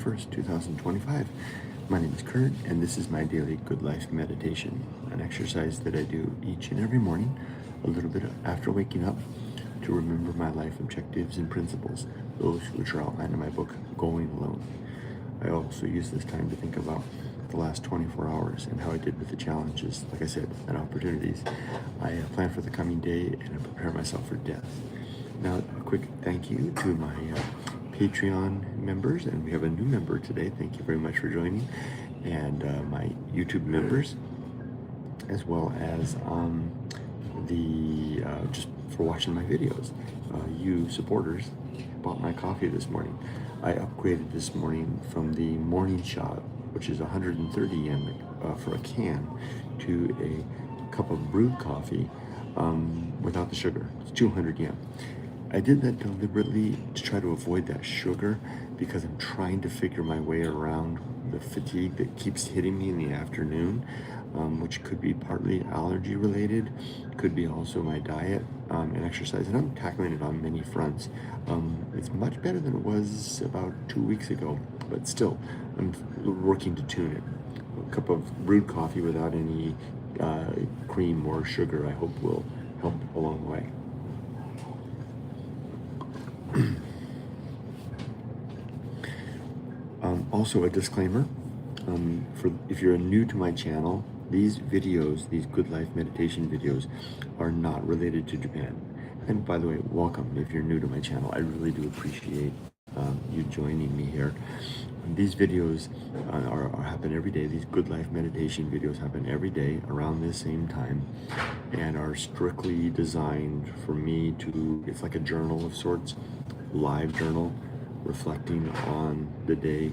1st, 2025. My name is Kurt, and this is my daily Good Life meditation, an exercise that I do each and every morning, a little bit after waking up, to remember my life objectives and principles, those which are outlined in my book, Going Alone. I also use this time to think about the last 24 hours and how I did with the challenges, like I said, and opportunities. I plan for the coming day and I prepare myself for death. Now, a quick thank you to my Patreon members, and we have a new member today. Thank you very much for joining, and my YouTube members, as well as just for watching my videos. You supporters bought my coffee this morning. I upgraded this morning from the morning shot, which is 130 yen for a can, to a cup of brewed coffee without the sugar. It's 200 yen. I did that deliberately to try to avoid that sugar because I'm trying to figure my way around the fatigue that keeps hitting me in the afternoon, which could be partly allergy related, could be also my diet and exercise, and I'm tackling it on many fronts. It's much better than it was about 2 weeks ago, but still, I'm working to tune it. A cup of brewed coffee without any cream or sugar, I hope, will help along the way. Also a disclaimer, for if you're new to my channel, these videos, these Good Life meditation videos, are not related to Japan. And by the way, welcome if you're new to my channel. I really do appreciate you joining me here. These videos happen every day. These Good Life meditation videos happen every day around this same time, and are strictly designed for me to, it's like a journal of sorts, live journal, reflecting on the day,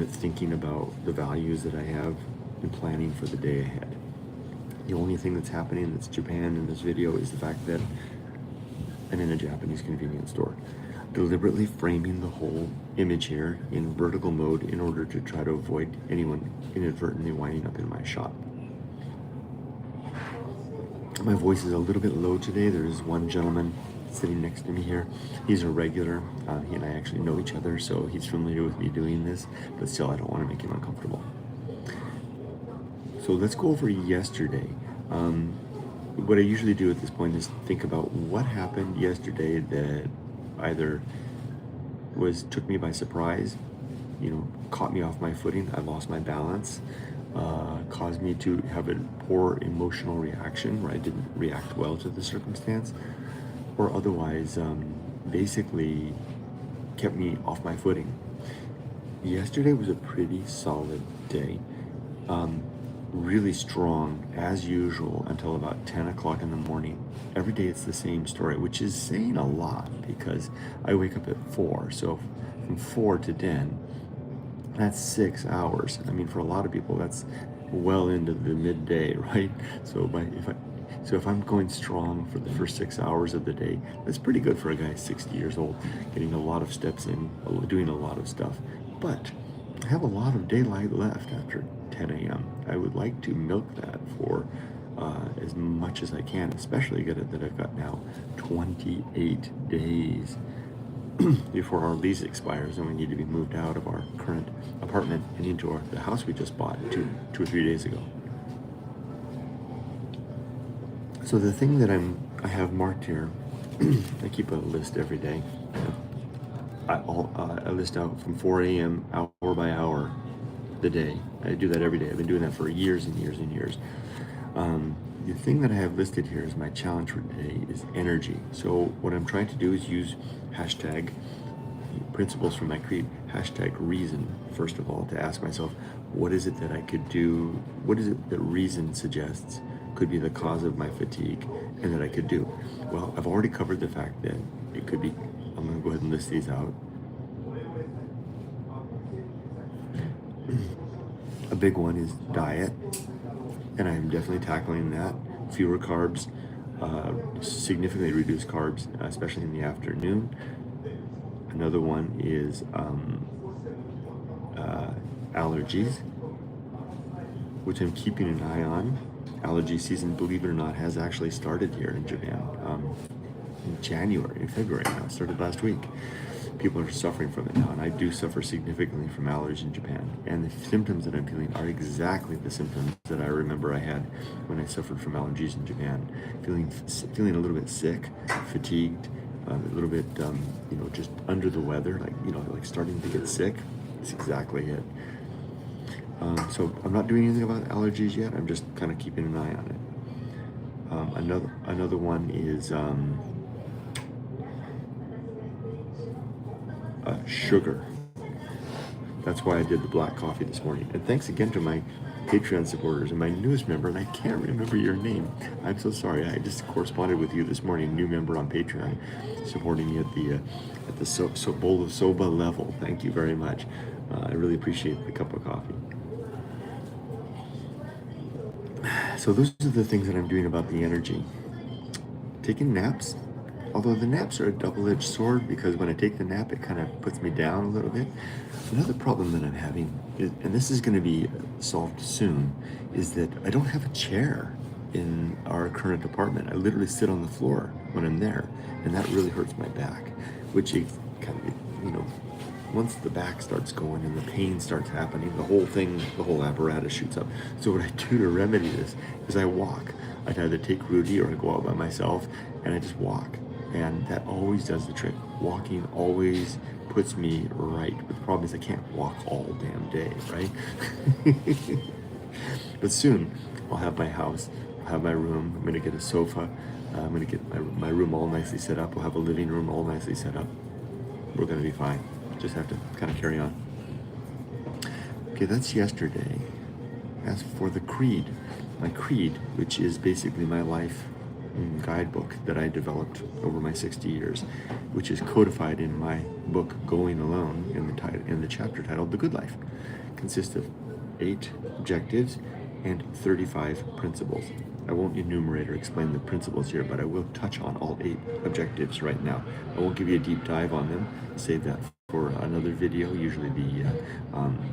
thinking about the values that I have, and planning for the day ahead. The only thing that's happening that's Japan in this video is the fact that I'm in a Japanese convenience store, deliberately framing the whole image here in vertical mode in order to try to avoid anyone inadvertently winding up in my shop. My voice is a little bit low today. There's one gentleman sitting next to me here. He's a regular. He and I actually know each other, so he's familiar with me doing this, but still I don't want to make him uncomfortable. So let's go over yesterday. What I usually do at this point is think about what happened yesterday that either took me by surprise, caught me off my footing, I lost my balance, caused me to have a poor emotional reaction where I didn't react well to the circumstance, or otherwise basically kept me off my footing. Yesterday was a pretty solid day. Really strong as usual until about 10 o'clock in the morning. Every day it's the same story, which is saying a lot because I wake up at 4. So from 4 to 10, that's 6 hours. I mean, for a lot of people, that's well into the midday, right? So if I'm going strong for the first 6 hours of the day, that's pretty good for a guy 60 years old, getting a lot of steps in, doing a lot of stuff. But I have a lot of daylight left after 10 a.m. I would like to milk that for as much as I can, especially given that I've got now 28 days before our lease expires and we need to be moved out of our current apartment and into the house we just bought two or 3 days ago. So the thing that I have marked here, I keep a list every day. I list out from 4 a.m. hour by hour the day. I do that every day. I've been doing that for years and years and years. The thing that I have listed here as my challenge for today is energy. So what I'm trying to do is use hashtag principles from my creed, hashtag reason, first of all, to ask myself, what is it that I could do? What is it that reason suggests could be the cause of my fatigue and that I could do? Well, I've already covered the fact that it could be, I'm going to go ahead and list these out. A big one is diet, and I am definitely tackling that. Fewer carbs, significantly reduced carbs, especially in the afternoon. Another one is allergies, which I'm keeping an eye on. Allergy season, believe it or not, has actually started here in Japan in February now. It started last week. people are suffering from it now, and I do suffer significantly from allergies in Japan. And the symptoms that I'm feeling are exactly the symptoms that I remember I had when I suffered from allergies in Japan. Feeling a little bit sick, fatigued, a little bit, just under the weather, like starting to get sick. It's exactly it. So I'm not doing anything about allergies yet. I'm just kind of keeping an eye on it. Another one is sugar. That's why I did the black coffee this morning. And thanks again to my Patreon supporters and my newest member, and I can't remember your name. I'm so sorry. I just corresponded with you this morning, new member on Patreon, supporting me at the bowl of soba level. Thank you very much. I really appreciate the cup of coffee. So those are the things that I'm doing about the energy. Taking naps, although the naps are a double-edged sword, because when I take the nap, it kind of puts me down a little bit. Another problem that I'm having, and this is going to be solved soon, is that I don't have a chair in our current apartment. I literally sit on the floor when I'm there, and that really hurts my back, which it kind of, once the back starts going and the pain starts happening, the whole apparatus shoots up. So what I do to remedy this is I walk. I'd either take Rudy or I go out by myself and I just walk. And that always does the trick. Walking always puts me right. But the problem is I can't walk all damn day, right? But soon I'll have my house, I'll have my room. I'm going to get a sofa. I'm going to get my room all nicely set up. We'll have a living room all nicely set up. We're going to be fine. Just have to kind of carry on. Okay, that's yesterday. As for the creed, my creed, which is basically my life guidebook that I developed over my 60 years, which is codified in my book Going Alone in the chapter titled The Good Life, consists of 8 objectives and 35 principles. I won't enumerate or explain the principles here, but I will touch on all 8 objectives right now. I won't give you a deep dive on them. Save that for another video, usually the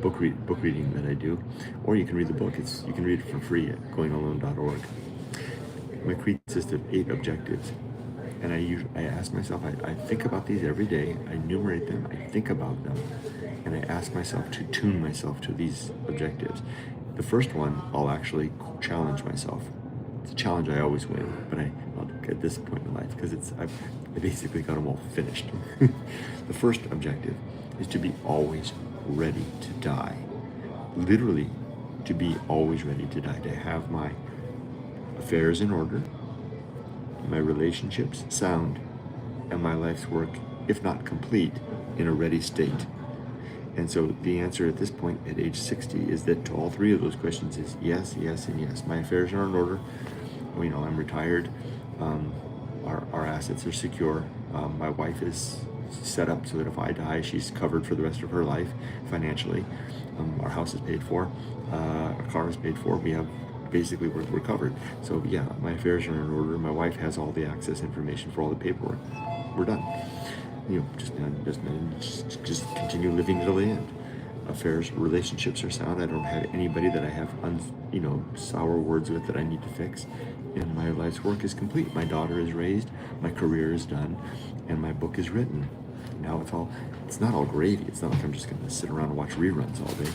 book reading that I do, or you can read the book. You can read it for free at goingalone.org. My creed consists of 8 objectives, and I ask myself, I think about these every day. I enumerate them, I think about them, and I ask myself to tune myself to these objectives. The first one, I'll actually challenge myself. It's a challenge I always win, but at this point in life, because I basically got them all finished. The first objective is to be always ready to die. Literally, to be always ready to die, to have my affairs in order, my relationships sound, and my life's work, if not complete, in a ready state. And so the answer at this point, at age 60, is that to all 3 of those questions is yes, yes, and yes. My affairs are in order. I'm retired. Our assets are secure. My wife is set up so that if I die, she's covered for the rest of her life financially. Our house is paid for. Our car is paid for. We have basically we're covered. So yeah, my affairs are in order. My wife has all the access information for all the paperwork. We're done. Just continue living till the end. Affairs, relationships are sound. I don't have anybody that I have sour words with that I need to fix. And my life's work is complete. My daughter is raised, my career is done, and my book is written. Now it's not all gravy. It's not like I'm just going to sit around and watch reruns all day.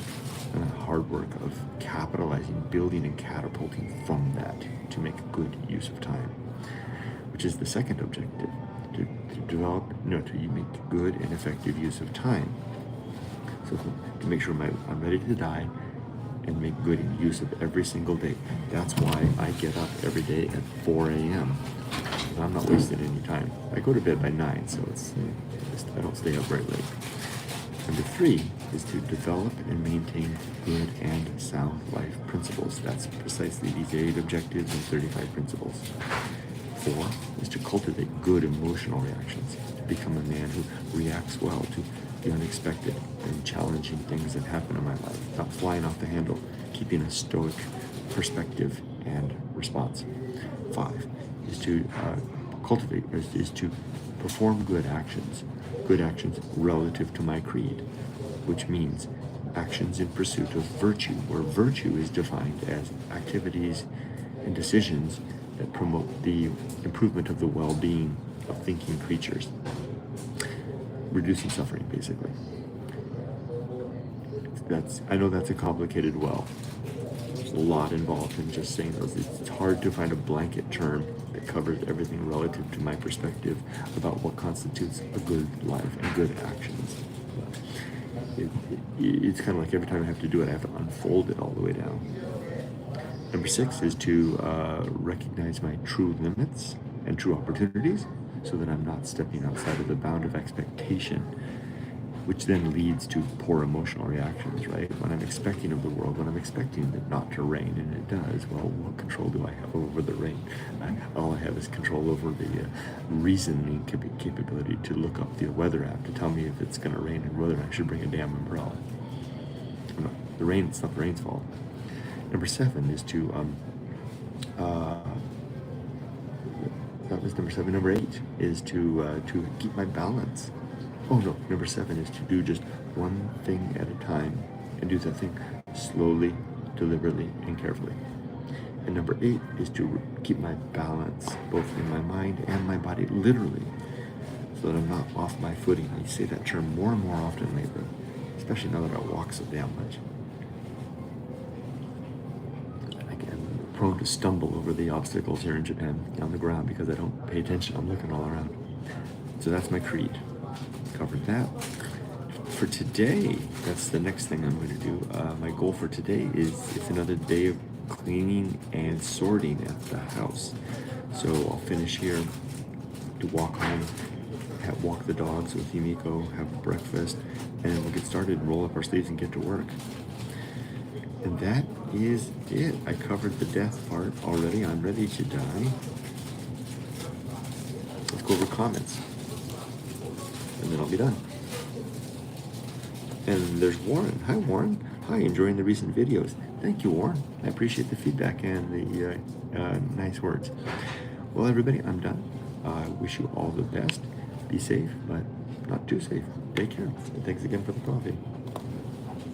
And the hard work of capitalizing, building, and catapulting from that to make good use of time, which is the second objective, to make good and effective use of time. So to make sure I'm ready to die and make good use of every single day. That's why I get up every day at 4 a.m. I'm not wasting any time. I go to bed by 9, so I don't stay up very late. Number 3 is to develop and maintain good and sound life principles. That's precisely these 8 objectives and 35 principles. 4 is to cultivate good emotional reactions, to become a man who reacts well to the unexpected and challenging things that happen in my life, not flying off the handle, keeping a stoic perspective and response. 5 is to cultivate, is to perform good actions relative to my creed, which means actions in pursuit of virtue, where virtue is defined as activities and decisions that promote the improvement of the well-being of thinking creatures. reducing suffering, basically. I know that's a complicated well. There's a lot involved in just saying those. It's hard to find a blanket term that covers everything relative to my perspective about what constitutes a good life and good actions. It's kind of like every time I have to do it, I have to unfold it all the way down. Number 6 is to recognize my true limits and true opportunities so that I'm not stepping outside of the bound of expectation, which then leads to poor emotional reactions, right? When I'm expecting of the world, when I'm expecting it not to rain, and it does, well, what control do I have over the rain? All I have is control over the reasoning capability to look up the weather app to tell me if it's going to rain and whether I should bring a damn umbrella. No, it's not the rain's fault. Number 7 is to, that was number 7. Number 8 is to keep my balance. Oh no, number 7 is to do just one thing at a time and do that thing slowly, deliberately, and carefully. And number 8 is to keep my balance, both in my mind and my body, literally, so that I'm not off my footing. I say that term more and more often lately, especially now that I walk so damn much. I'm prone to stumble over the obstacles here in Japan on the ground because I don't pay attention. I'm looking all around. So that's my creed. Covered that. For today, that's the next thing I'm going to do. My goal for today is it's another day of cleaning and sorting at the house. So I'll finish here to walk home, walk the dogs with Yumiko, have breakfast, and we'll get started, roll up our sleeves and get to work. And that is it. I covered the death part already. I'm ready to die. Let's go over comments. And then I'll be done. And there's Warren. Hi, Warren. Hi, enjoying the recent videos. Thank you, Warren. I appreciate the feedback and the nice words. Well, everybody, I'm done. I wish you all the best. Be safe, but not too safe. Take care. And thanks again for the coffee.